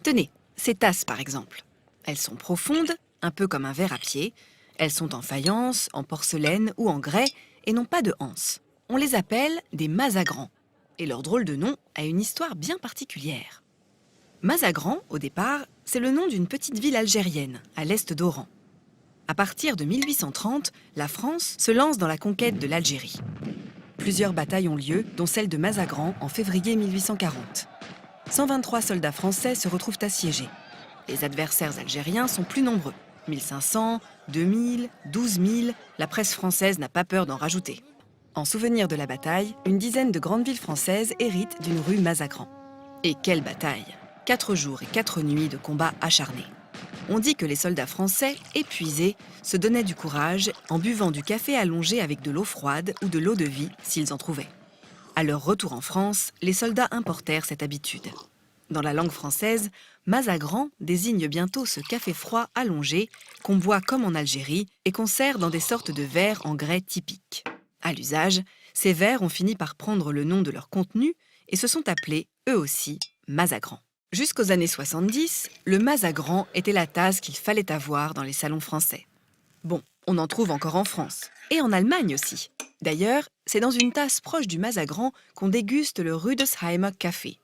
Tenez, ces tasses par exemple. Elles sont profondes, un peu comme un verre à pied. Elles sont en faïence, en porcelaine ou en grès et n'ont pas de anse. On les appelle des mazagrans. Et leur drôle de nom a une histoire bien particulière. Mazagran, au départ, c'est le nom d'une petite ville algérienne, à l'est d'Oran. À partir de 1830, la France se lance dans la conquête de l'Algérie. Plusieurs batailles ont lieu, dont celle de Mazagran en février 1840. 123 soldats français se retrouvent assiégés. Les adversaires algériens sont plus nombreux. 1500, 2000, 12 000, la presse française n'a pas peur d'en rajouter. En souvenir de la bataille, une dizaine de grandes villes françaises héritent d'une rue Mazagran. Et quelle bataille! 4 jours et 4 nuits de combats acharnés. On dit que les soldats français, épuisés, se donnaient du courage en buvant du café allongé avec de l'eau froide ou de l'eau de vie, s'ils en trouvaient. À leur retour en France, les soldats importèrent cette habitude. Dans la langue française, mazagran désigne bientôt ce café froid allongé qu'on boit comme en Algérie et qu'on sert dans des sortes de verres en grès typiques. À l'usage, ces verres ont fini par prendre le nom de leur contenu et se sont appelés, eux aussi, mazagran. Jusqu'aux années 70, le mazagran était la tasse qu'il fallait avoir dans les salons français. Bon, on en trouve encore en France, et en Allemagne aussi. D'ailleurs, c'est dans une tasse proche du mazagran qu'on déguste le Rüdesheimer Café,